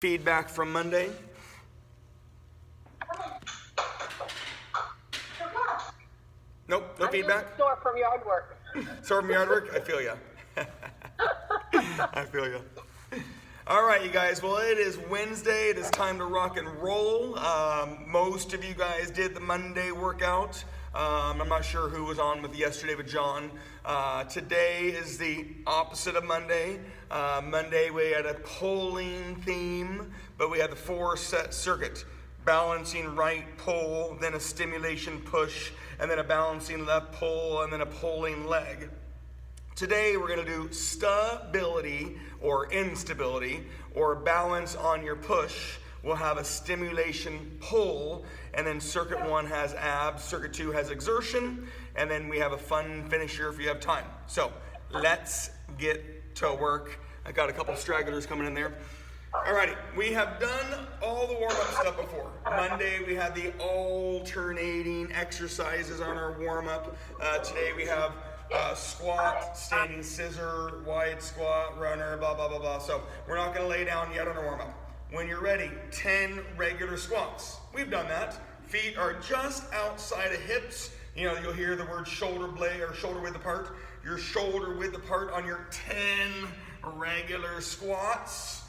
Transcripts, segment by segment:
Feedback from Monday. Nope, no feedback. Sore from yard work. Sore from yard work? I feel ya. I feel ya. All right, you guys. Well, it is Wednesday. It is time to rock and roll. Most of you guys did the Monday workout. I'm not sure who was on with yesterday with John. Today is the opposite of Monday. Monday we had a pulling theme, but we had the 4-set circuit. Balancing right pull, then a stimulation push, and then a balancing left pull, and then a pulling leg. Today we're going to do stability or instability or balance on your push. We'll have a stimulation pull, and then circuit 1 has abs, circuit 2 has exertion, and then we have a fun finisher if you have time. So let's get to work. I got a couple stragglers coming in there. Alrighty, we have done all the warm-up stuff before. Monday we had the alternating exercises on our warm-up. Today we have squat, standing scissor, wide squat, runner, blah, blah, blah, blah. So we're not going to lay down yet on our warm-up. When you're ready, 10 regular squats. We've done that. Feet are just outside of hips. You know, you'll hear the word shoulder blade or shoulder width apart. Your shoulder width apart on your 10 regular squats.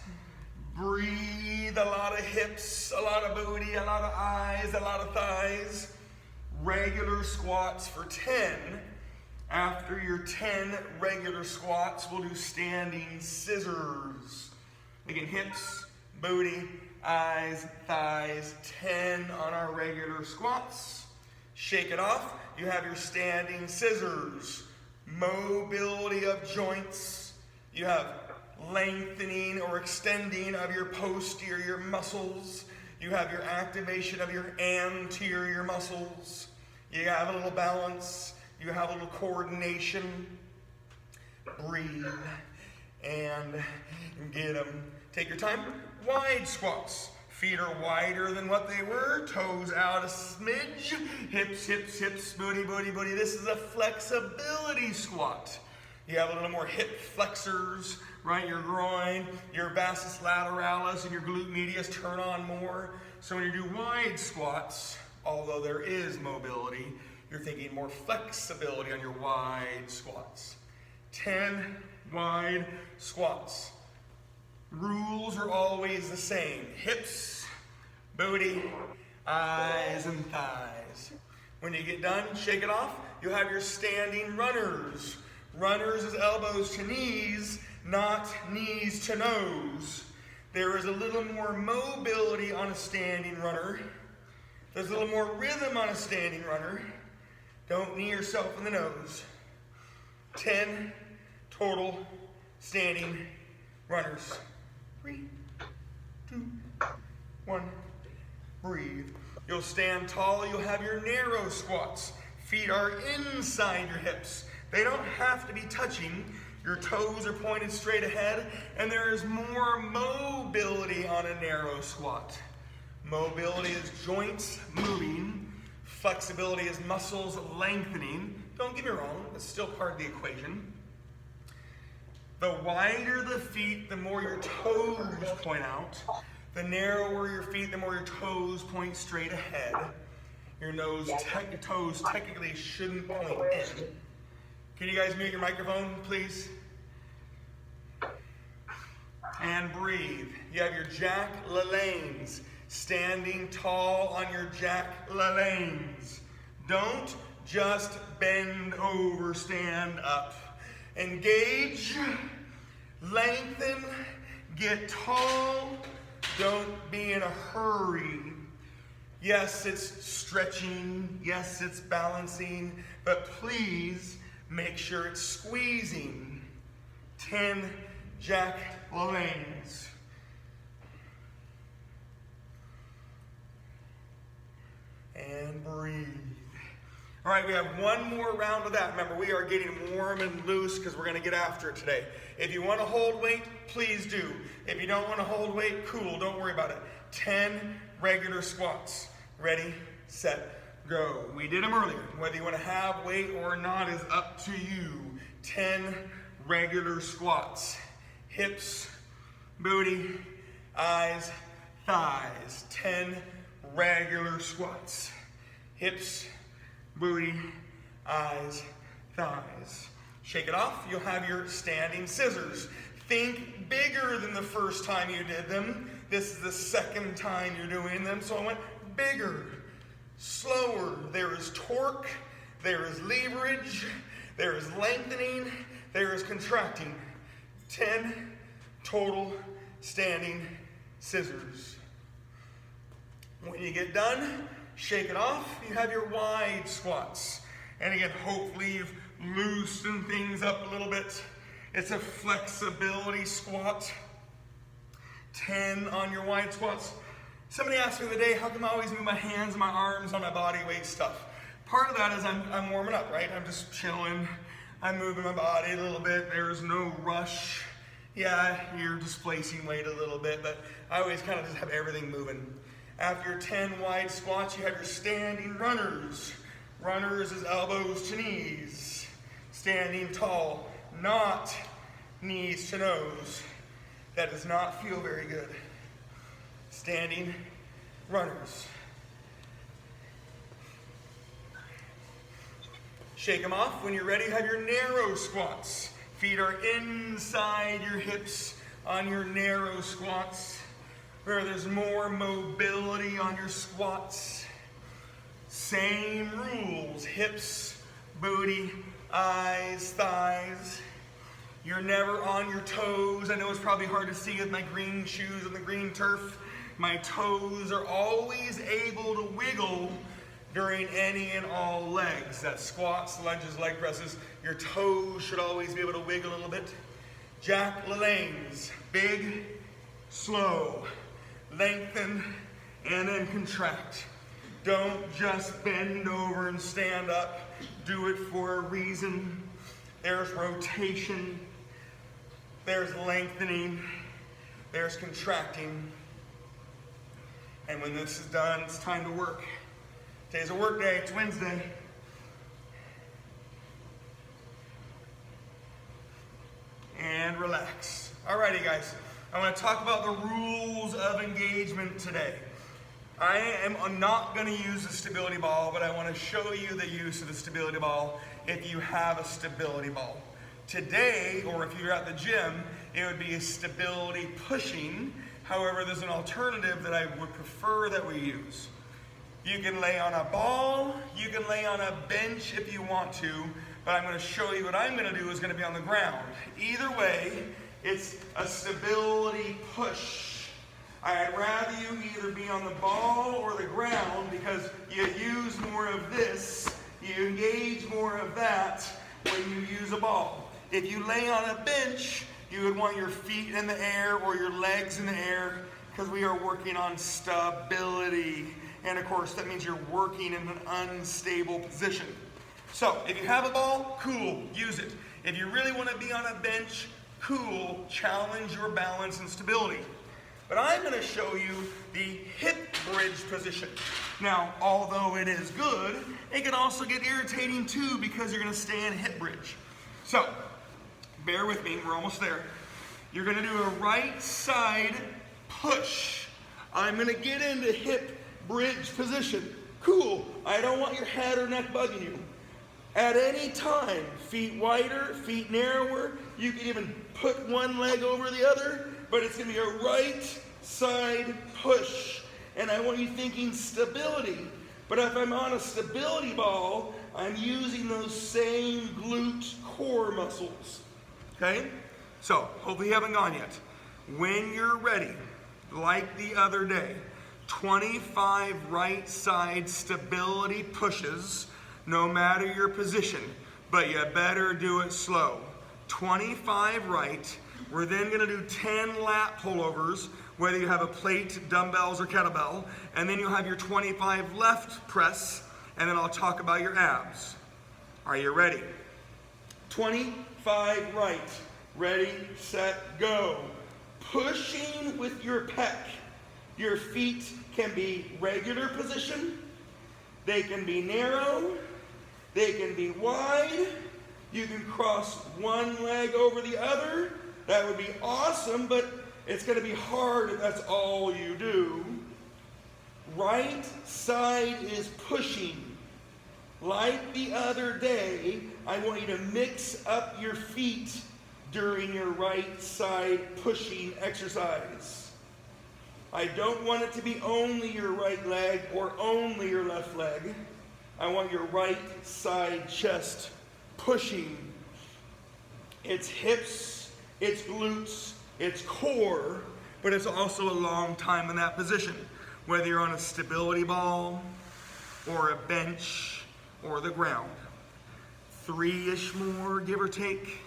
Breathe, a lot of hips, a lot of booty, a lot of eyes, a lot of thighs. Regular squats for 10. After your 10 regular squats, we'll do standing scissors. Again, hips, booty, eyes, thighs, 10 on our regular squats. Shake it off. You have your standing scissors. Mobility of joints. You have lengthening or extending of your posterior muscles. You have your activation of your anterior muscles. You have a little balance. You have a little coordination. Breathe and get them. Take your time. Wide squats. Feet are wider than what they were. Toes out a smidge. Hips, hips, hips. Booty, booty, booty. This is a flexibility squat. You have a little more hip flexors, right? Your groin, your vastus lateralis, and your glute medius turn on more. So when you do wide squats, although there is mobility, you're thinking more flexibility on your wide squats. 10 wide squats. Rules are always the same. Hips, booty, eyes, and thighs. When you get done, shake it off. You have your standing runners. Runners is elbows to knees, not knees to nose. There is a little more mobility on a standing runner. There's a little more rhythm on a standing runner. Don't knee yourself in the nose. 10 total standing runners. 3, 2, 1. Breathe. You'll stand tall. You'll have your narrow squats. Feet are inside your hips. They don't have to be touching. Your toes are pointed straight ahead, and there is more mobility on a narrow squat. Mobility is joints moving. Flexibility is muscles lengthening. Don't get me wrong, it's still part of the equation. The wider the feet, the more your toes point out. The narrower your feet, the more your toes point straight ahead. Your toes technically shouldn't point in. Can you guys mute your microphone, please? And breathe. You have your Jack LaLanne's. Standing tall on your Jack LaLanne's. Don't just bend over, stand up. Engage, lengthen, get tall. Don't be in a hurry. Yes, it's stretching. Yes, it's balancing. But please, make sure it's squeezing. 10 Jack LaLanne's. And breathe. All right, we have one more round of that. Remember, we are getting warm and loose because we're going to get after it today. If you want to hold weight, please do. If you don't want to hold weight, cool. Don't worry about it. 10 regular squats. Ready, set, go. We did them earlier. Whether you want to have weight or not is up to you. 10 regular squats. Hips, booty, eyes, thighs. 10 regular squats. Hips, booty, eyes, thighs. Shake it off, you'll have your standing scissors. Think bigger than the first time you did them. This is the second time you're doing them, so I went bigger, slower. There is torque, there is leverage, there is lengthening, there is contracting. 10 total standing scissors. When you get done, shake it off, you have your wide squats. And again, hopefully you've loosened things up a little bit. It's a flexibility squat. 10 on your wide squats. Somebody asked me the other day, how come I always move my hands and my arms on my body weight stuff? Part of that is I'm warming up, right? I'm just chilling. I'm moving my body a little bit. There's no rush. Yeah, you're displacing weight a little bit, but I always kind of just have everything moving. After your 10 wide squats, you have your standing runners. Runners is elbows to knees. Standing tall, not knees to nose. That does not feel very good. Standing runners. Shake them off. When you're ready, have your narrow squats. Feet are inside your hips on your narrow squats, where there's more mobility on your squats. Same rules, hips, booty, eyes, thighs. You're never on your toes. I know it's probably hard to see with my green shoes and the green turf. My toes are always able to wiggle during any and all legs. That's squats, lunges, leg presses. Your toes should always be able to wiggle a little bit. Jack LaLanne's, big, slow, lengthen, and then contract. Don't just bend over and stand up. Do it for a reason. There's rotation, there's lengthening, there's contracting. And when this is done, it's time to work. Today's a work day, it's Wednesday. And relax. Alrighty guys, I want to talk about the rules of engagement today. I am not going to use the stability ball, but I want to show you the use of the stability ball if you have a stability ball. Today, or if you're at the gym, it would be a stability pushing. However, there's an alternative that I would prefer that we use. You can lay on a ball, you can lay on a bench if you want to, but I'm going to show you what I'm going to do is going to be on the ground. Either way, it's a stability push. I'd rather you either be on the ball or the ground because you use more of this, you engage more of that when you use a ball. If you lay on a bench, you would want your feet in the air or your legs in the air because we are working on stability. And of course, that means you're working in an unstable position. So if you have a ball, cool, use it. If you really want to be on a bench, cool, challenge your balance and stability. But I'm going to show you the hip bridge position. Now, although it is good, it can also get irritating too because you're going to stay in hip bridge. So, bear with me, we're almost there. You're going to do a right side push. I'm going to get into hip bridge position. Cool, I don't want your head or neck bugging you. At any time, feet wider, feet narrower, you can even put one leg over the other, but it's going to be a right side push. And I want you thinking stability. But if I'm on a stability ball, I'm using those same glute core muscles. Okay? So, hopefully you haven't gone yet. When you're ready, like the other day, 25 right side stability pushes, no matter your position, but you better do it slow. 25 right. We're then going to do 10 lat pullovers, whether you have a plate, dumbbells, or kettlebell, and then you'll have your 25 left press, and then I'll talk about your abs. Are you ready? 25 right. Ready, set, go. Pushing with your pec. Your feet can be regular position, they can be narrow, they can be wide. You can cross one leg over the other. That would be awesome, but It's going to be hard if that's all you do. Right side is pushing. Like the other day, I want you to mix up your feet during your right side pushing exercise. I don't want it to be only your right leg or only your left leg. I want your right side chest pushing. It's hips, it's glutes, it's core, but it's also a long time in that position. Whether you're on a stability ball or a bench or the ground. 3-ish more, give or take.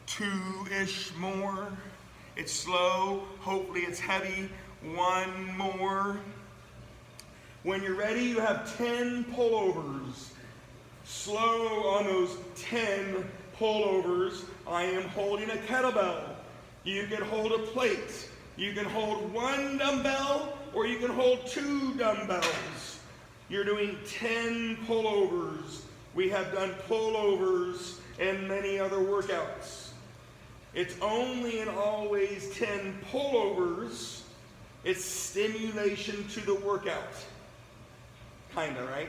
2-ish more. It's slow, hopefully it's heavy. 1 more. When you're ready, you have 10 pullovers. Slow on those 10 pullovers. I am holding a kettlebell. You can hold a plate. You can hold 1 dumbbell or you can hold 2 dumbbells. You're doing 10 pullovers. We have done pullovers and many other workouts. It's only and always 10 pullovers. It's stimulation to the workout. Kinda, right?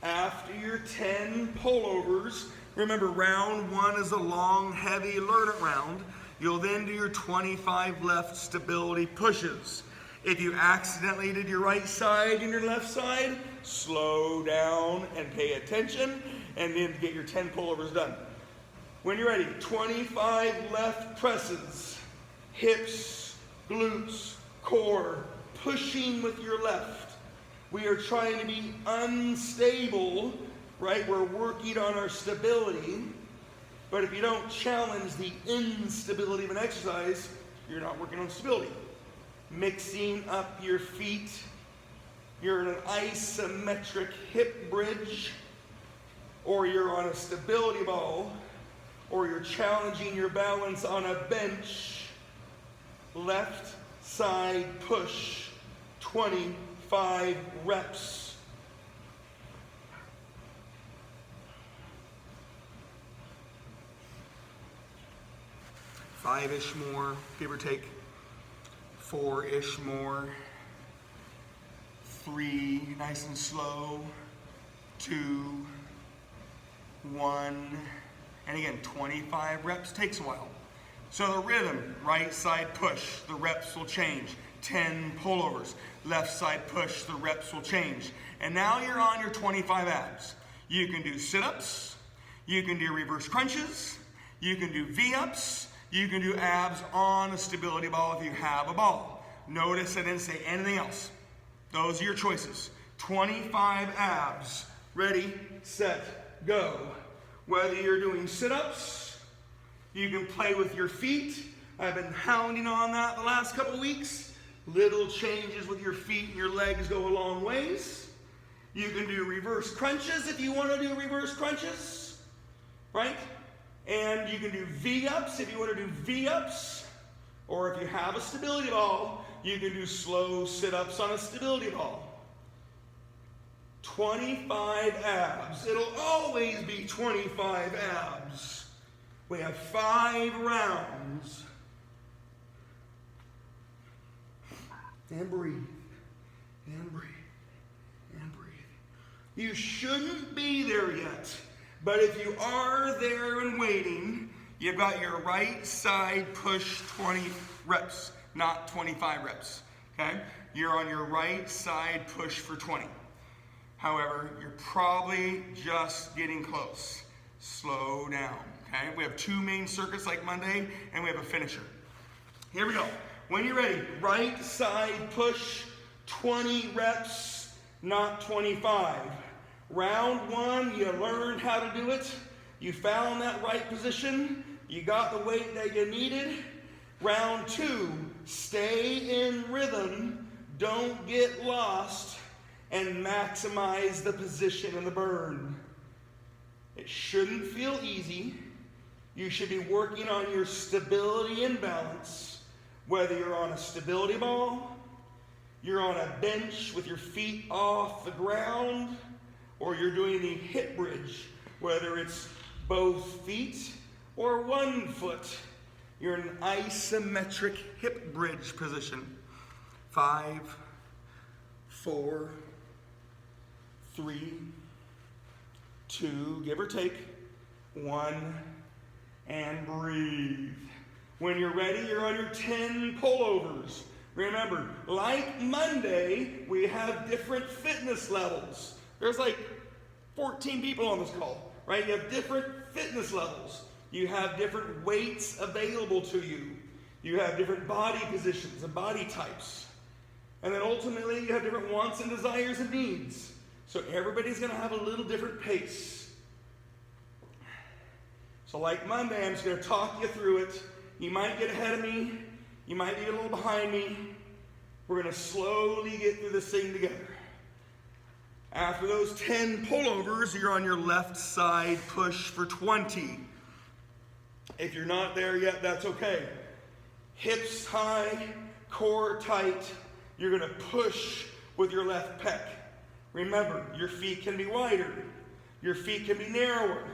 After your 10 pullovers, remember round 1 is a long, heavy alert round. You'll then do your 25 left stability pushes. If you accidentally did your right side and your left side, slow down and pay attention, and then get your 10 pullovers done. When you're ready, 25 left presses, hips, glutes, core, pushing with your left. We are trying to be unstable, right? We're working on our stability, but if you don't challenge the instability of an exercise, you're not working on stability. Mixing up your feet. You're in an isometric hip bridge, or you're on a stability ball, or you're challenging your balance on a bench. Left side push, 25 reps. Five-ish more, give or take. 4-ish more. 3, nice and slow. 2, 1. And again, 25 reps takes a while. So the rhythm, right side push, the reps will change. 10 pullovers. Left side push, the reps will change. And now you're on your 25 abs. You can do sit-ups. You can do reverse crunches. You can do V-ups. You can do abs on a stability ball if you have a ball. Notice I didn't say anything else. Those are your choices. 25 abs. Ready, set, go. Whether you're doing sit-ups, you can play with your feet. I've been hounding on that the last couple weeks. Little changes with your feet and your legs go a long ways. You can do reverse crunches if you want to do reverse crunches, right? And you can do V-ups if you want to do V-ups. Or if you have a stability ball, you can do slow sit-ups on a stability ball. 25 abs. It'll always be 25 abs. We have 5 rounds. And breathe. And breathe. And breathe. You shouldn't be there yet. But if you are there and waiting, you've got your right side push 20 reps, not 25 reps. Okay? You're on your right side push for 20. However, you're probably just getting close. Slow down. Okay? We have 2 main circuits like Monday, and we have a finisher. Here we go. When you're ready, right side push, 20 reps, not 25. Round 1, you learned how to do it. You found that right position. You got the weight that you needed. Round 2, stay in rhythm. Don't get lost and maximize the position and the burn. It shouldn't feel easy. You should be working on your stability and balance, whether you're on a stability ball, you're on a bench with your feet off the ground, or you're doing the hip bridge, whether it's both feet or 1 foot. You're in an isometric hip bridge position. 5, 4, 3, 2, give or take, 1, and breathe. When you're ready, you're on your 10 pullovers. Remember, like Monday, we have different fitness levels. There's like 14 people on this call, right? You have different fitness levels. You have different weights available to you. You have different body positions and body types. And then ultimately, you have different wants and desires and needs. So everybody's going to have a little different pace. So like Monday, I'm just going to talk you through it. You might get ahead of me. You might be a little behind me. We're going to slowly get through this thing together. After those 10 pullovers, you're on your left side push for 20. If you're not there yet, that's okay. Hips high, core tight. You're going to push with your left pec. Remember, your feet can be wider. Your feet can be narrower.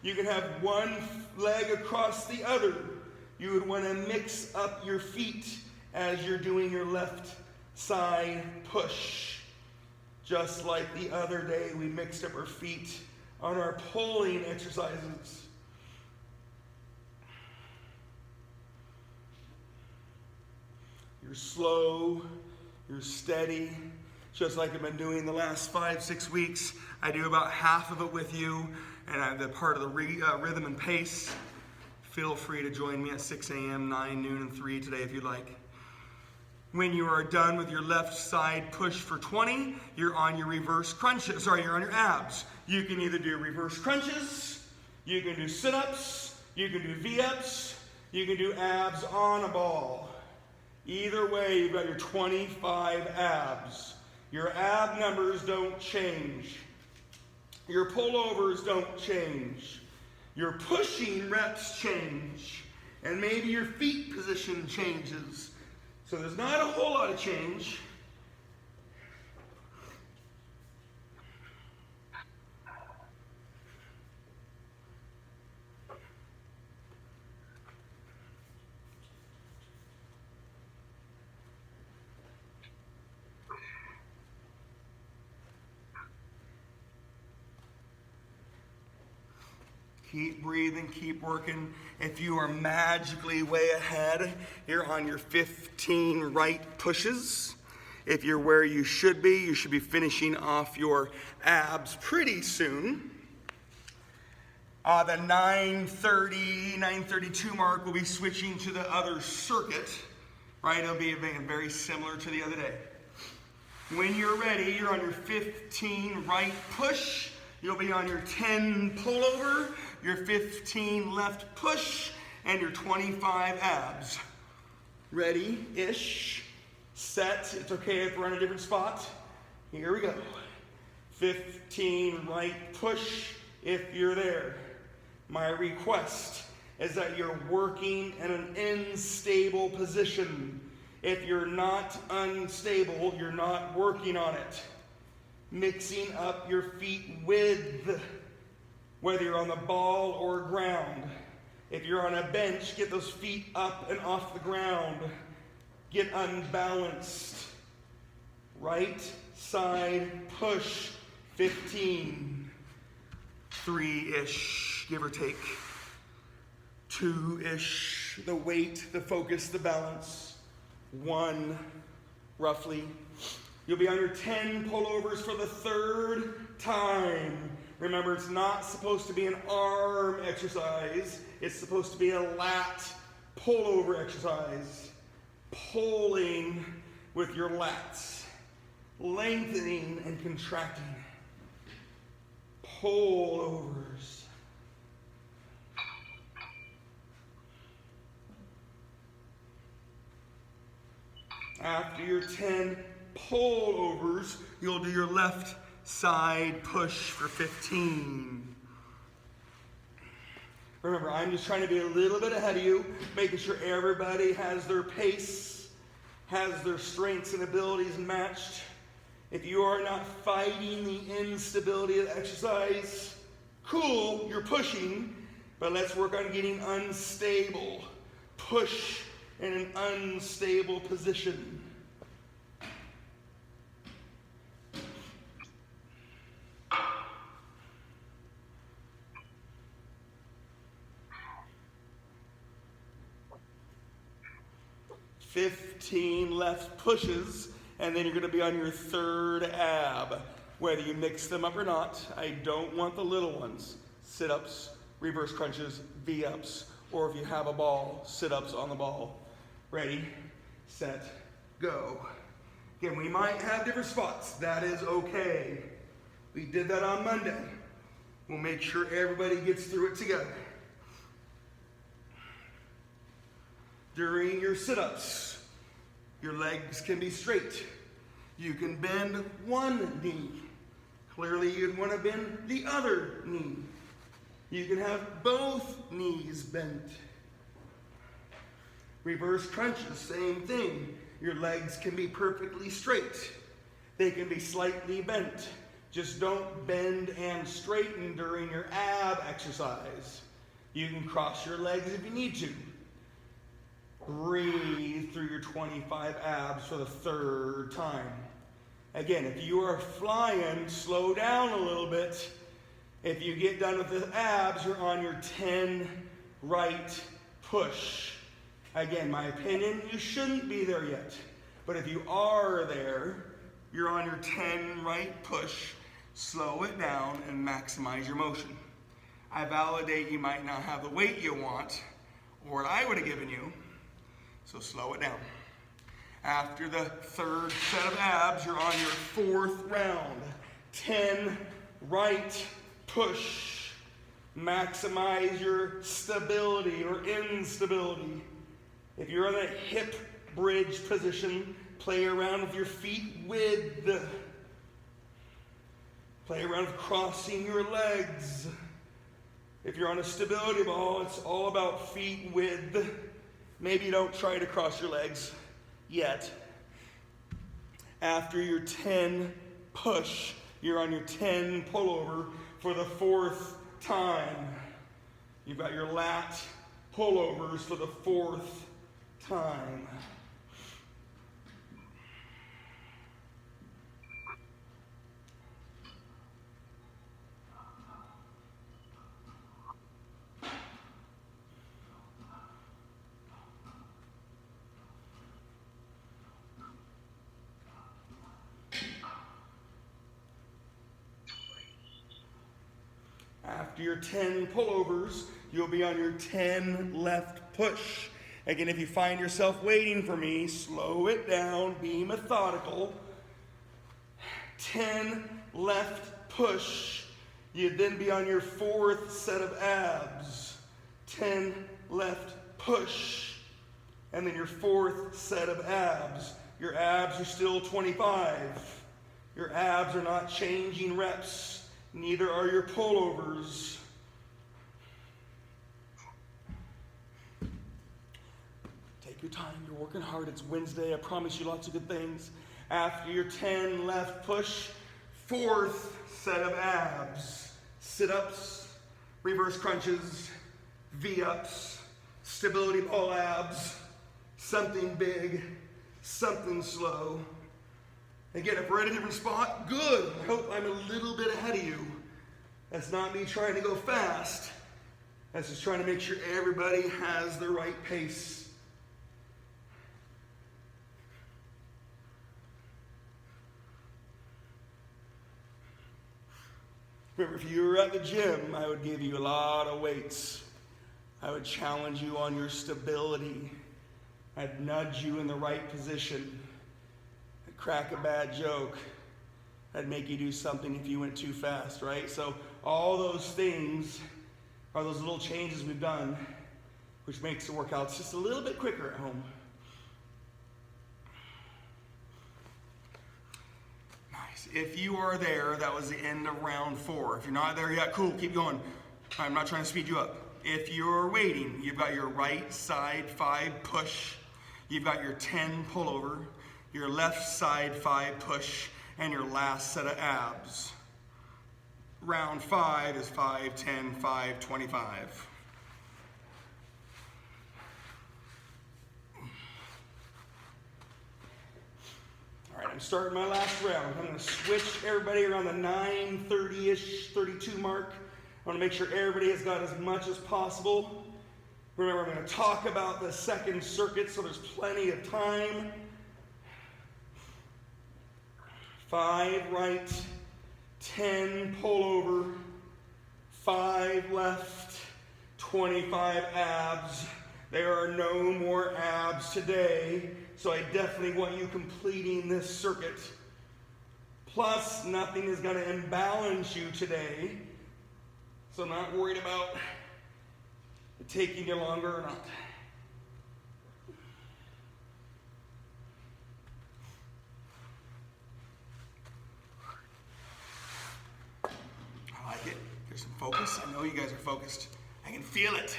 You can have one leg across the other. You would want to mix up your feet as you're doing your left side push. Just like the other day, we mixed up our feet on our pulling exercises. You're slow, you're steady, just like I've been doing the last 5-6 weeks. I do about half of it with you, and I'm the part of the rhythm and pace. Feel free to join me at 6 a.m., 9, noon, and 3 today if you'd like. When you are done with your left side push for 20, you're on your reverse crunches. You're on your abs. You can either do reverse crunches, you can do sit-ups, you can do V-ups, you can do abs on a ball. Either way, you've got your 25 abs. Your ab numbers don't change. Your pullovers don't change. Your pushing reps change. And maybe your feet position changes. So there's not a whole lot of change. Keep breathing, keep working. If you are magically way ahead, you're on your 15 right pushes. If you're where you should be finishing off your abs pretty soon. The 9:30, 9:32 mark, we'll be switching to the other circuit, right? It'll be very similar to the other day. When you're ready, you're on your 15 right push. You'll be on your 10 pullover, your 15 left push, and your 25 abs. Ready-ish, set. It's okay if we're in a different spot. Here we go. 15 right push if you're there. My request is that you're working in an unstable position. If you're not unstable, you're not working on it. Mixing up your feet width, whether you're on the ball or ground. If you're on a bench, get those feet up and off the ground. Get unbalanced. Right side push, 15. 3-ish, give or take. 2-ish, the weight, the focus, the balance. 1, roughly. You'll be on your 10 pullovers for the 3rd time. Remember, it's not supposed to be an arm exercise. It's supposed to be a lat pullover exercise. Pulling with your lats. Lengthening and contracting. Pullovers. After your 10 pullovers, you'll do your left side push for 15. Remember, I'm just trying to be a little bit ahead of you, making sure everybody has their pace, has their strengths and abilities matched. If you are not fighting the instability of the exercise, cool, you're pushing, but let's work on getting unstable. Push in an unstable position. "15 left pushes, and then you're going to be on your third ab. Whether you mix them up or not, I don't want the little ones. Sit-ups, reverse crunches, V-ups, or if you have a ball, sit-ups on the ball. Ready, set, go. Again, we might have different spots. That is okay. We did that on Monday. We'll make sure everybody gets through it together. During your sit-ups, your legs can be straight. You can bend one knee. Clearly, you'd want to bend the other knee. You can have both knees bent. Reverse crunches, same thing. Your legs can be perfectly straight. They can be slightly bent. Just don't bend and straighten during your ab exercise. You can cross your legs if you need to. Breathe through your 25 abs for the third time. Again, if you are flying, slow down a little bit. If you get done with the abs, you're on your 10 right push. Again, my opinion, you shouldn't be there yet. But if you are there, you're on your 10 right push. Slow it down and maximize your motion. I validate you might not have the weight you want, or what I would have given you, so slow it down. After the third set of abs, you're on your fourth round. 10 right push. Maximize your stability or instability. If you're in a hip bridge position, play around with your feet width. Play around with crossing your legs. If you're on a stability ball, it's all about feet width. Maybe don't try to cross your legs yet. After your 10 push, you're on your 10 pullover for the fourth time. You've got your lat pullovers for the fourth time. After your 10 pullovers, you'll be on your 10 left push. Again, if you find yourself waiting for me, slow it down, be methodical. 10 left push. You'd then be on your fourth set of abs. 10 left push. And then your fourth set of abs. Your abs are still 25. Your abs are not changing reps. Neither are your pullovers. Take your time. You're working hard. It's Wednesday. I promise you lots of good things. After your 10 left push, fourth set of abs. Sit-ups, reverse crunches, V-ups, stability ball abs, something big, something slow. Again, if we're at a different spot, good. I hope I'm a little bit ahead of you. That's not me trying to go fast. That's just trying to make sure everybody has the right pace. Remember, if you were at the gym, I would give you a lot of weights. I would challenge you on your stability. I'd nudge you in the right position. Crack a bad joke. I'd make you do something if you went too fast, right? So all those things are those little changes we've done, which makes the workouts just a little bit quicker at home. Nice. If you are there, that was the end of round 4. If you're not there yet, cool, keep going. I'm not trying to speed you up. If you're waiting, you've got your right side 5 push. You've got your 10 pullover. Your left side 5 push, and your last set of abs. Round 5 is 5, 10, 5, 25. I'm starting my last round. I'm going to switch everybody around the 9:30-ish, 32 mark. I want to make sure everybody has got as much as possible. Remember, I'm going to talk about the second circuit, so there's plenty of time. 5 right, 10 pull over, 5 left, 25 abs. There are no more abs today, so I definitely want you completing this circuit. Plus, nothing is going to imbalance you today, so I'm not worried about it taking you longer or not. I like it. There's some focus. I know you guys are focused. I can feel it.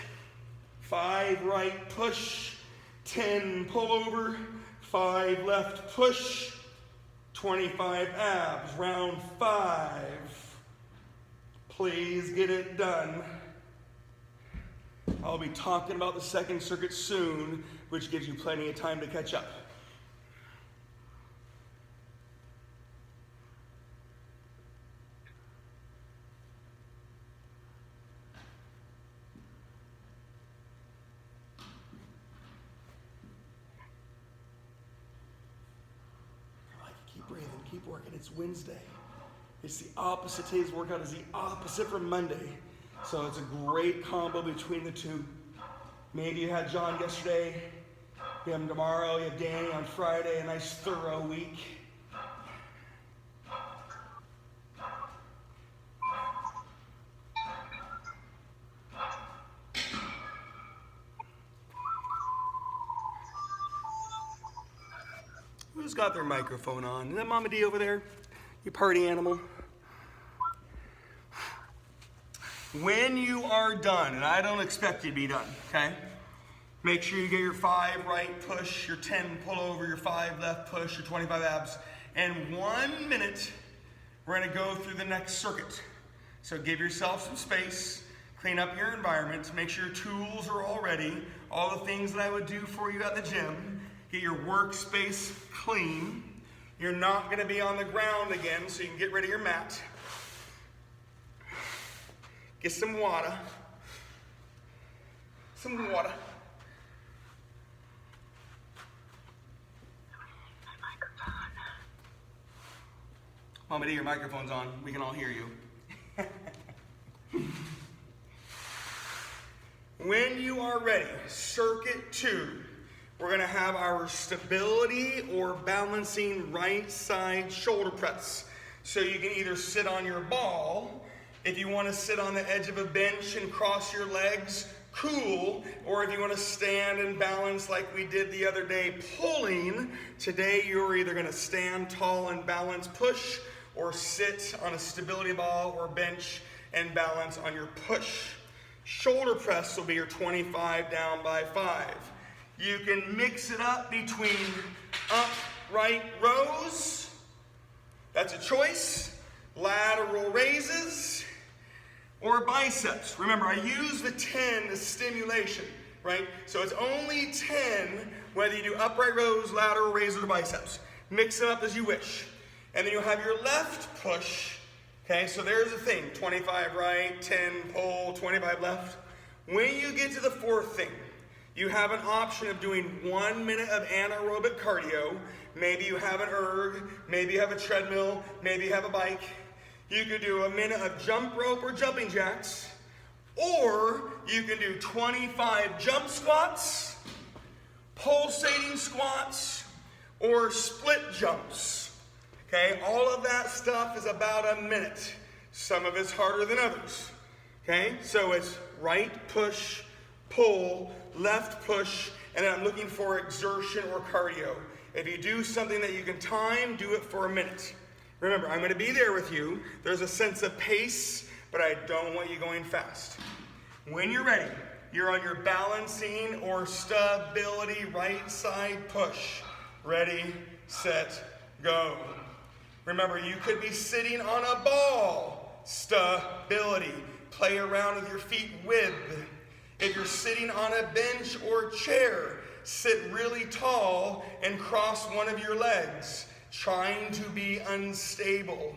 5 right, push, 10 pull over, 5 left, push, 25 abs, round 5. Please get it done. I'll be talking about the second circuit soon, which gives you plenty of time to catch up. Keep breathing, keep working. It's Wednesday. It's the opposite. Today's workout is the opposite from Monday. So it's a great combo between the two. Maybe you had John yesterday, you have him tomorrow, you have Danny on Friday, a nice thorough week. Who's got their microphone on? Is that Mama D over there? You party animal. When you are done, and I don't expect you to be done, okay? Make sure you get your 5 right push, your 10 pull over, your 5 left push, your 25 abs. And 1 minute, we're gonna go through the next circuit. So give yourself some space, clean up your environment, make sure your tools are all ready, all the things that I would do for you at the gym. Get your workspace clean. You're not gonna be on the ground again, so you can get rid of your mat. Get some water. Some water. Mama D, your microphone's on. We can all hear you. When you are ready, circuit 2, we're gonna have our stability or balancing right side shoulder press. So you can either sit on your ball, if you want to sit on the edge of a bench and cross your legs, cool. Or if you want to stand and balance like we did the other day, pulling, today you're either going to stand tall and balance, push, or sit on a stability ball or bench and balance on your push. Shoulder press will be your 25 down by 5. You can mix it up between upright rows. That's a choice. Lateral raises. Or biceps. Remember, I use the 10 as stimulation, right? So it's only 10 whether you do upright rows, lateral raises, or biceps. Mix it up as you wish. And then you'll have your left push. Okay, so there's the thing. 25 right, 10 pull, 25 left. When you get to the 4th thing, you have an option of doing 1 minute of anaerobic cardio. Maybe you have an erg, maybe you have a treadmill, maybe you have a bike. You could do 1 minute of jump rope or jumping jacks, or you can do 25 jump squats, pulsating squats, or split jumps. Okay, all of that stuff is about 1 minute. Some of it's harder than others. Okay, so it's right push, pull, left push, and then I'm looking for exertion or cardio. If you do something that you can time, do it for 1 minute. Remember, I'm going to be there with you. There's a sense of pace, but I don't want you going fast. When you're ready, you're on your balancing or stability right side push. Ready, set, go. Remember, you could be sitting on a ball. Stability. Play around with your feet width. If you're sitting on a bench or chair, sit really tall and cross one of your legs. trying to be unstable.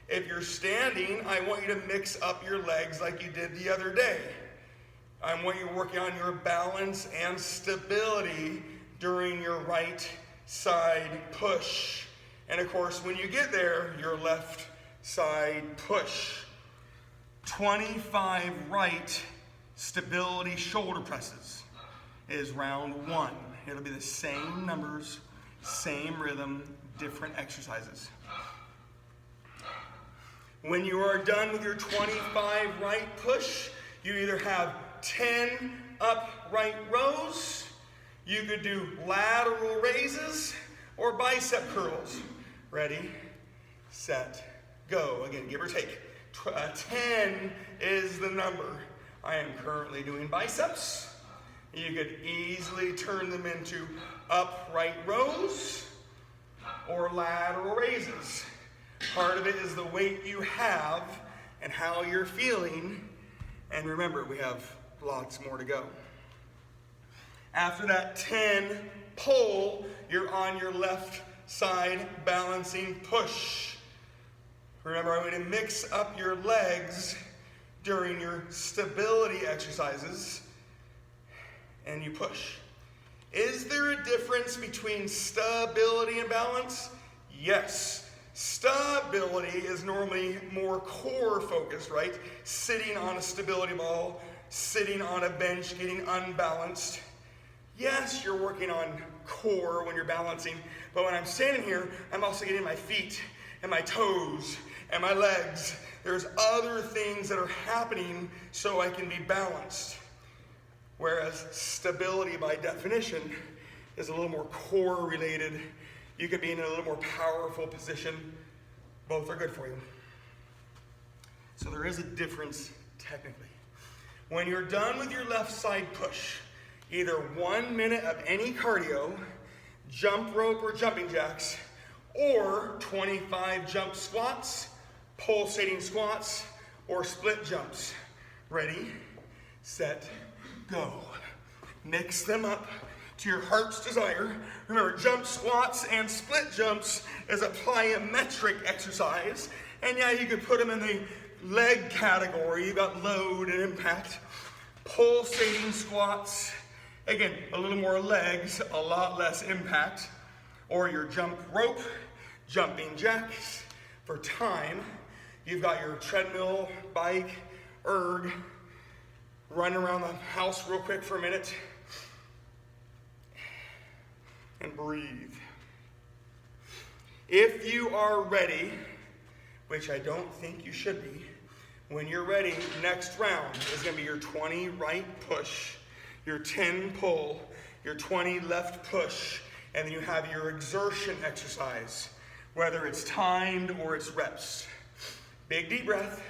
If you're standing, I want you to mix up your legs like you did the other day. I want you working on your balance and stability during your right side push. And of course, when you get there, your left side push. 25 right stability shoulder presses is round 1. It'll be the same numbers, same rhythm, different exercises. When you are done with your 25 right push, you either have 10 upright rows, you could do lateral raises, or bicep curls. Ready, set, go. Again, give or take. 10 is the number. I am currently doing biceps. You could easily turn them into upright rows or lateral raises. Part of it is the weight you have and how you're feeling. And remember, we have lots more to go. After that 10 pull, you're on your left side balancing push. Remember, I'm going to mix up your legs during your stability exercises, and you push. Is there a difference between stability and balance? Yes. Stability is normally more core focused, right? Sitting on a stability ball, sitting on a bench, getting unbalanced. Yes, you're working on core when you're balancing, but when I'm standing here, I'm also getting my feet and my toes and my legs. There's other things that are happening so I can be balanced. Whereas stability by definition is a little more core related. You could be in a little more powerful position. Both are good for you. So there is a difference technically. When you're done with your left side push, either 1 minute of any cardio, jump rope or jumping jacks, or 25 jump squats, pulsating squats, or split jumps. Ready, set, go. Mix them up to your heart's desire. Remember, jump squats and split jumps is a plyometric exercise. And yeah, you could put them in the leg category. You got load and impact. Pulsating squats, again, a little more legs, a lot less impact. Or your jump rope, jumping jacks. For time, you've got your treadmill, bike, erg. Run around the house real quick for a minute. And breathe. If you are ready, which I don't think you should be, when you're ready, next round is going to be your 20 right push, your 10 pull, your 20 left push, and then you have your exertion exercise, whether it's timed or it's reps. Big deep breath.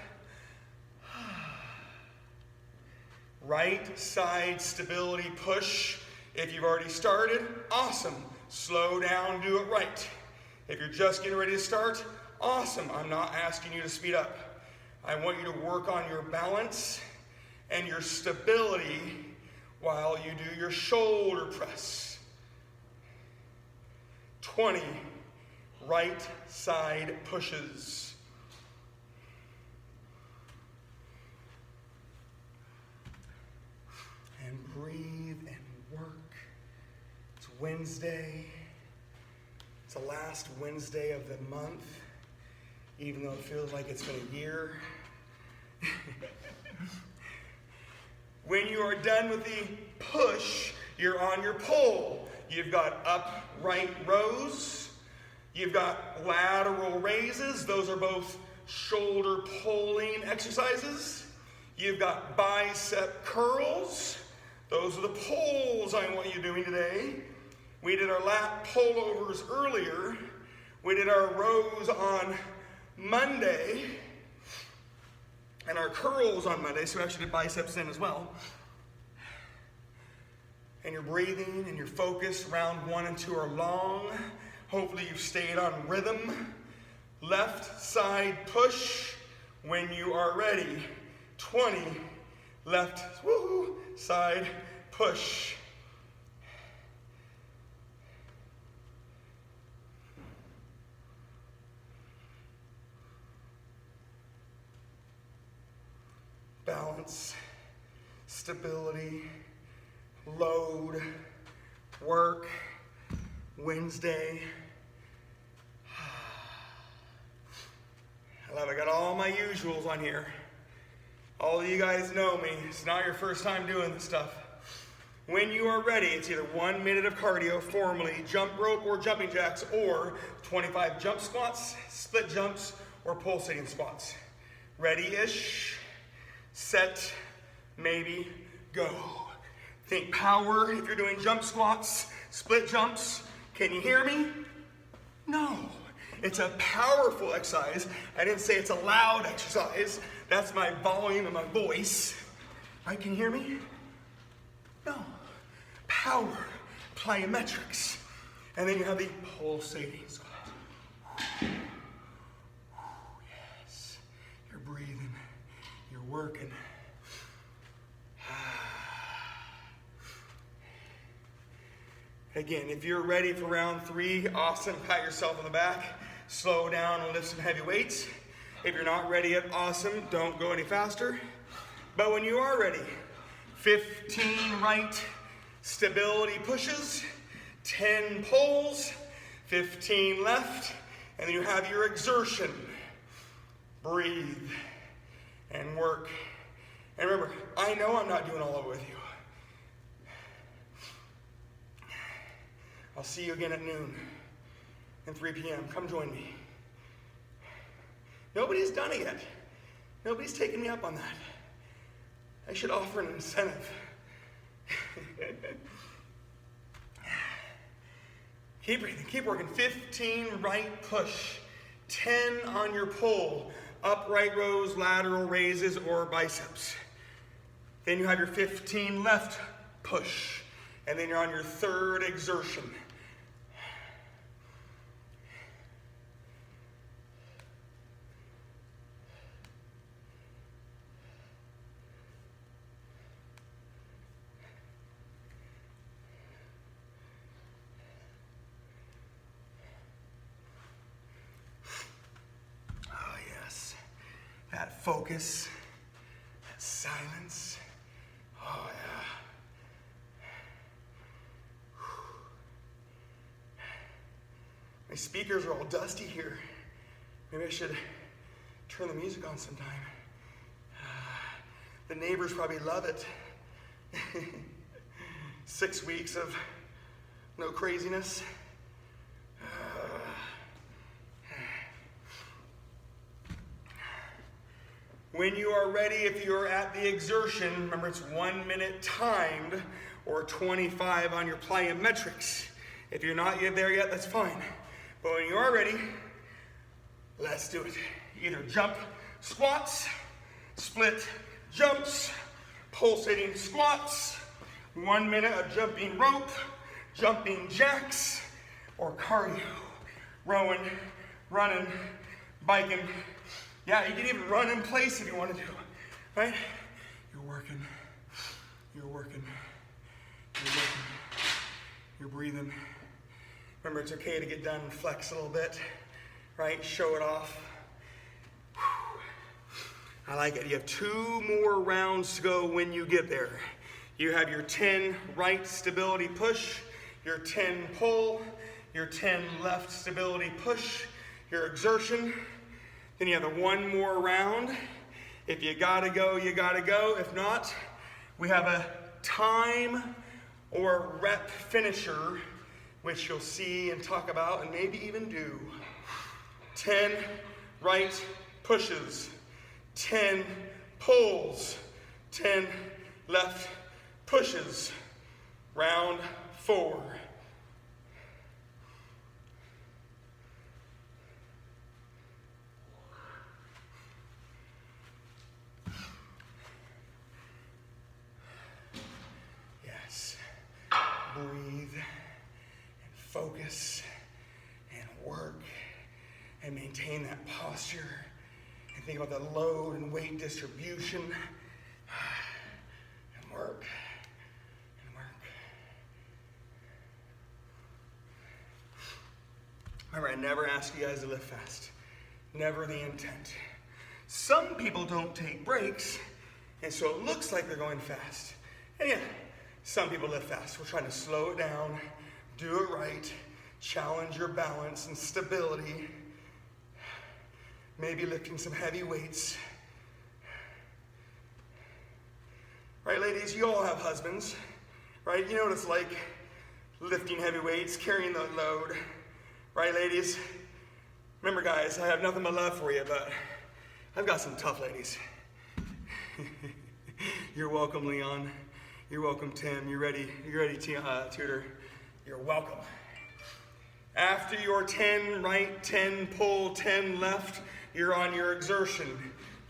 Right side stability push. If you've already started, awesome. Slow down, do it right. If you're just getting ready to start, awesome. I'm not asking you to speed up. I want you to work on your balance and your stability while you do your shoulder press. 20 right side pushes. And breathe and work. It's Wednesday. It's the last Wednesday of the month, even though it feels like it's been a year. When you are done with the push, you're on your pull. You've got upright rows. You've got lateral raises. Those are both shoulder pulling exercises. You've got bicep curls. Those are the pulls I want you doing today. We did our lat pullovers earlier. We did our rows on Monday and our curls on Monday, so we actually did biceps in as well. And you're breathing and you're focused. Round 1 and 2 are long. Hopefully you've stayed on rhythm. Left side push when you are ready. 20 left side push. balance, stability, load, work, Wednesday. I love it. I got all my usuals on here. All of you guys know me. It's not your first time doing this stuff. When you are ready, it's either 1 minute of cardio formally, jump rope or jumping jacks, or 25 jump squats, split jumps, or pulsating squats. Ready-ish, set, maybe, go. Think power if you're doing jump squats, split jumps. Can you hear me? No. It's a powerful exercise. I didn't say it's a loud exercise. That's my volume of my voice. Right, can you hear me? No. Power, plyometrics. And then you have the pulsating squat. Yes. You're breathing. You're working. Again, if you're ready for round 3, awesome. Pat yourself on the back. Slow down and lift some heavy weights. If you're not ready yet, awesome. Don't go any faster. But when you are ready, 15 right stability pushes, 10 pulls, 15 left, and then you have your exertion. Breathe and work. And remember, I know I'm not doing all of it with you. I'll see you again at noon and 3 p.m. Come join me. Nobody's done it yet. Nobody's taken me up on that. I should offer an incentive. Keep breathing, keep working. 15 right push, 10 on your pull, upright rows, lateral raises, or biceps. Then you have your 15 left push, and then you're on your 3rd exertion. That focus, that silence. Oh, yeah. My speakers are all dusty here. Maybe I should turn the music on sometime. The neighbors probably love it. 6 weeks of no craziness. When you are ready, if you're at the exertion, remember it's 1 minute timed or 25 on your plyometrics. If you're not yet there yet, that's fine. But when you are ready, let's do it. Either jump squats, split jumps, pulsating squats, 1 minute of jumping rope, jumping jacks, or cardio. Rowing, running, biking. Yeah, you can even run in place if you want to do, right? You're working, you're working, you're working, you're breathing. Remember, it's okay to get done and flex a little bit, right? Show it off. I like it. You have 2 more rounds to go when you get there. You have your 10 right stability push, your 10 pull, your 10 left stability push, your exertion. Then you have the 1 more round. If you gotta go, you gotta go. If not, we have a time or rep finisher, which you'll see and talk about and maybe even do. 10 right pushes, 10 pulls, 10 left pushes. Round 4. Breathe and focus and work and maintain that posture and think about the load and weight distribution and work and work. Remember, I never ask you guys to lift fast. Never the intent. Some people don't take breaks And so it looks like they're going fast. And yeah, some people lift fast. We're trying to slow it down, do it right, challenge your balance and stability. Maybe lifting some heavy weights. Right, ladies, you all have husbands, right? You know what it's like lifting heavy weights, carrying the load, right, ladies? Remember, guys, I have nothing but love for you, but I've got some tough ladies. You're welcome, Leon. You're welcome, Tim. You ready? You ready, Tutor? You're welcome. After your 10 right, 10 pull, 10 left, you're on your exertion.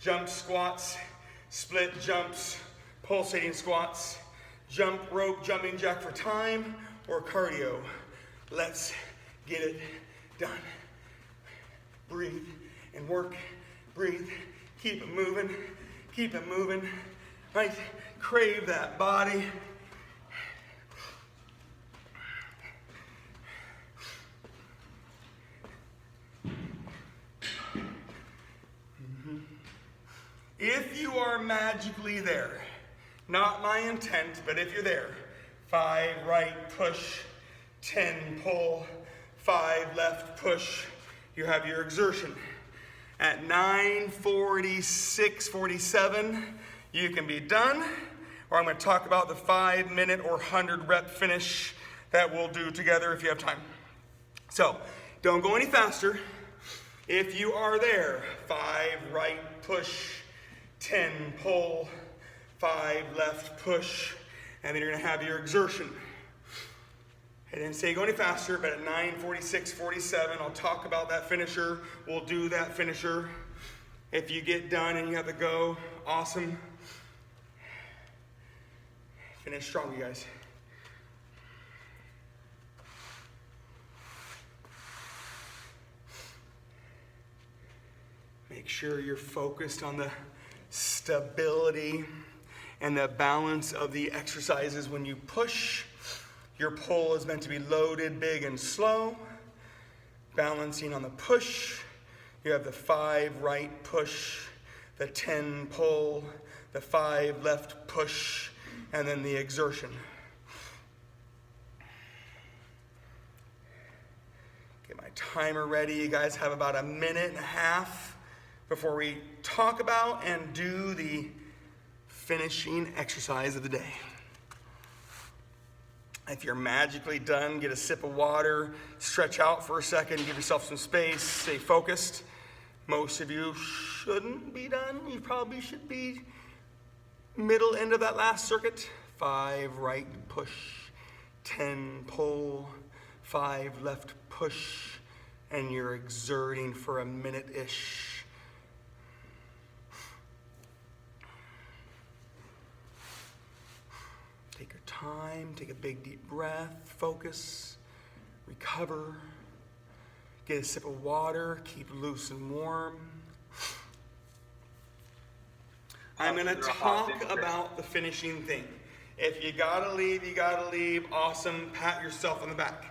Jump squats, split jumps, pulsating squats, jump rope, jumping jack for time, or cardio. Let's get it done. Breathe and work. Breathe. Keep it moving. Keep it moving. Right? Crave that body. If you are magically there, not my intent, but if you're there, 5 right push, 10 pull, 5 left push, you have your exertion. At 9:46, 47, you can be done, or I'm going to talk about the 5-minute or 100 rep finish that we'll do together if you have time. So, don't go any faster. If you are there, 5 right push, 10 pull, 5 left push, and then you're going to have your exertion. I didn't say go any faster, but at 9:46, 47, I'll talk about that finisher. We'll do that finisher. If you get done and you have to go, awesome. Finish strong, you guys. Make sure you're focused on the stability and the balance of the exercises. When you push, your pull is meant to be loaded, big, and slow. Balancing on the push, you have the 5 right push, the 10 pull, the 5 left push, and then the exertion. Get my timer ready. You guys have about a minute and a half before we talk about and do the finishing exercise of the day. If you're magically done, get a sip of water, stretch out for a second, give yourself some space, stay focused. Most of you shouldn't be done. You probably should be middle end of that last circuit. 5 right push, 10 pull, 5 left push, and you're exerting for a minute-ish. Take your time, take a big deep breath, focus, recover, get a sip of water, keep loose and warm. I'm going to talk about the finishing thing. If you gotta leave, you gotta leave. Awesome, pat yourself on the back.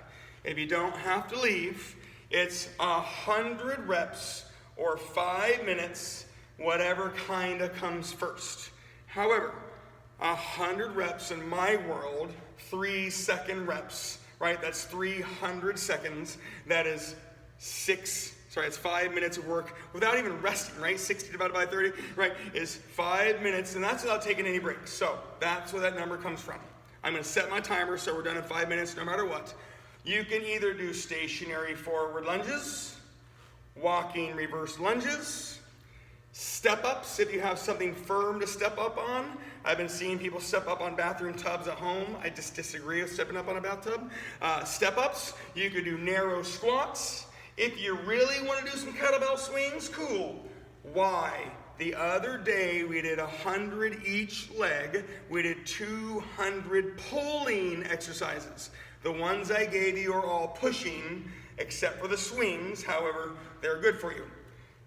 If you don't have to leave, it's 100 reps or 5 minutes, whatever kind of comes first. However, 100 reps in my world, 3-second reps, right? That's 300 seconds. That is it's 5 minutes of work without even resting, right? 60 divided by 30, right, is 5 minutes, and that's without taking any breaks. So that's where that number comes from. I'm going to set my timer so we're done in 5 minutes no matter what. You can either do stationary forward lunges, walking reverse lunges, step-ups if you have something firm to step up on. I've been seeing people step up on bathroom tubs at home. I just disagree with stepping up on a bathtub. Step-ups, you could do narrow squats. If you really want to do some kettlebell swings, cool. Why? The other day we did 100 each leg. We did 200 pulling exercises. The ones I gave you are all pushing, except for the swings. However, they're good for you.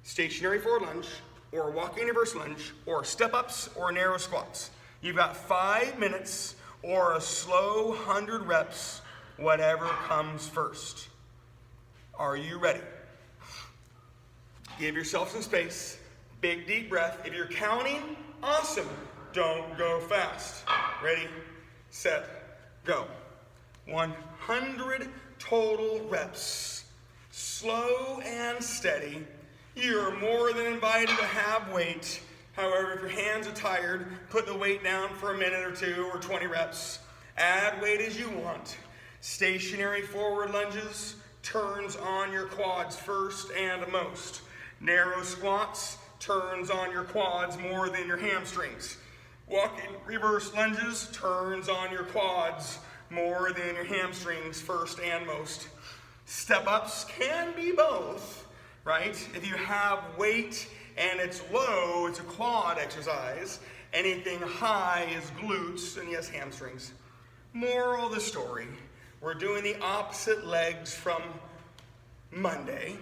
Stationary forward lunge, or walking reverse lunge, or step-ups, or narrow squats. You've got 5 minutes, or a slow 100 reps, whatever comes first. Are you ready? Give yourself some space. Big deep breath. If you're counting, awesome. Don't go fast. Ready, set, go. 100 total reps. Slow and steady. You're more than invited to have weight. However, if your hands are tired, put the weight down for a minute or two or 20 reps. Add weight as you want. Stationary forward lunges, turns on your quads first and most. Narrow squats, turns on your quads more than your hamstrings. Walking reverse lunges, turns on your quads more than your hamstrings first and most. Step ups can be both, right? If you have weight and it's low, it's a quad exercise. Anything high is glutes and yes, hamstrings. Moral of the story, we're doing the opposite legs from Monday.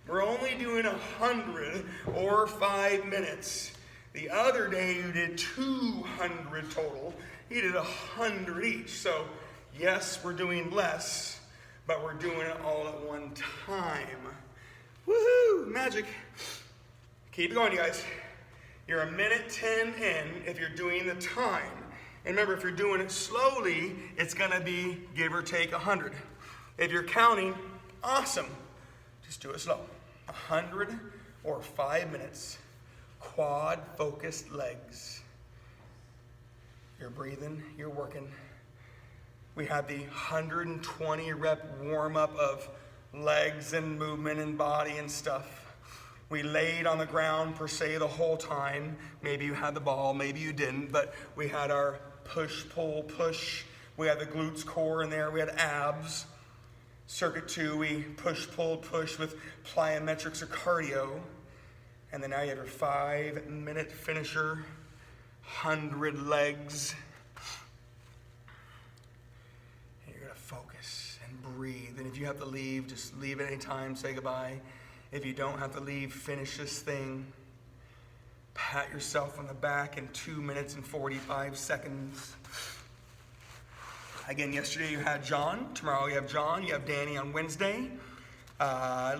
We're only doing 100 or 5 minutes. The other day you did 200 total. You did 100 each. So yes, we're doing less, but we're doing it all at one time. Woohoo, magic. Keep it going, you guys. You're a minute 10 in if you're doing the time. And remember, if you're doing it slowly, it's gonna be give or take 100. If you're counting, awesome. Just do it slow. 100 or 5 minutes. Quad focused legs. You're breathing, you're working. We had the 120 rep warm up of legs and movement and body and stuff. We laid on the ground per se the whole time. Maybe you had the ball, maybe you didn't, but we had our push, pull, push. We had the glutes core in there, we had abs. Circuit 2, we push, pull, push with plyometrics or cardio. And then now you have your 5-minute finisher, 100 legs. And you're gonna focus and breathe. And if you have to leave, just leave at any time, say goodbye. If you don't have to leave, finish this thing. Pat yourself on the back in 2 minutes and 45 seconds. Again, yesterday you had John. Tomorrow you have John. You have Danny on Wednesday.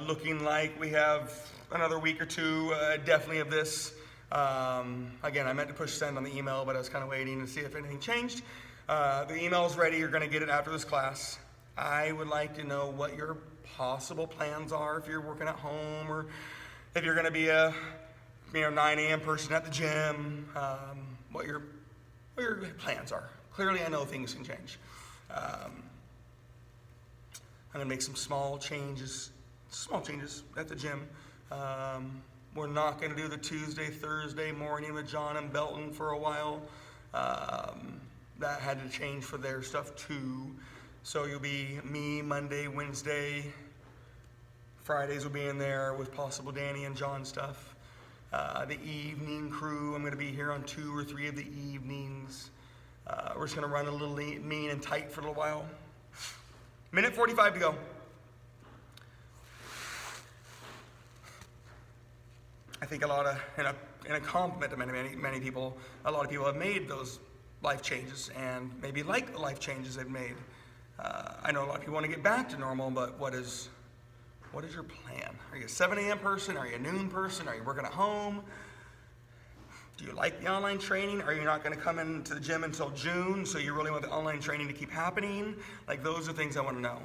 Looking like we have another week or two, definitely of this. Again, I meant to push send on the email, but I was kind of waiting to see if anything changed. The email's ready. You're going to get it after this class. I would like to know what your possible plans are if you're working at home or if you're going to be a 9 a.m. person at the gym, what your plans are. Clearly, I know things can change. I'm going to make some small changes at the gym. We're not going to do the Tuesday, Thursday morning with John and Belton for a while. That had to change for their stuff too. So you'll be me Monday, Wednesday. Fridays will be in there with possible Danny and John stuff. The evening crew, I'm going to be here on 2 or 3 of the evenings. We're just going to run a little mean and tight for a little while. Minute 45 to go. I think in a compliment to many people, a lot of people have made those life changes and maybe like the life changes they've made. I know a lot of people want to get back to normal, but what is your plan? Are you a 7 a.m. person? Are you a noon person? Are you working at home? Do you like the online training? Are you not going to come into the gym until June, so you really want the online training to keep happening? Like, those are things I want to know.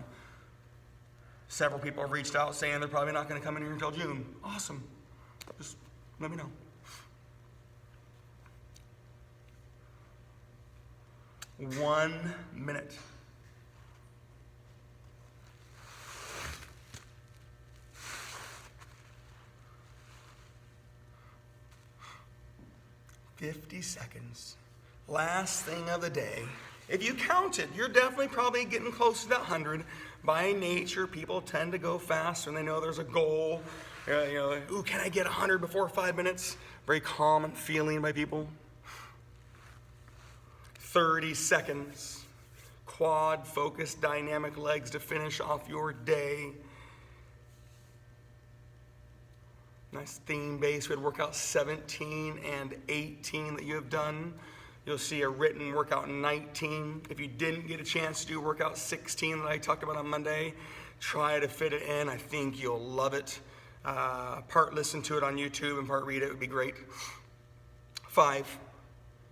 Several people have reached out saying they're probably not going to come in here until June. Awesome. Just let me know. One minute. $50 seconds. Last thing of the day. If you count it, you're definitely probably getting close to that 100. By nature, people tend to go fast when they know there's a goal. Ooh, can I get 100 before 5 minutes? Very common feeling by people. 30 seconds. Quad focused dynamic legs to finish off your day. Nice theme-based. We had workout 17 and 18 that you have done. You'll see a written workout 19. If you didn't get a chance to do workout 16 that I talked about on Monday, try to fit it in. I think you'll love it. Part listen to it on YouTube and part read it would be great. 5,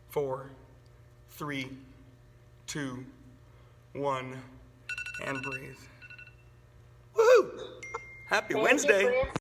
4, 3, 2, 1, and breathe. Woohoo! Happy Wednesday.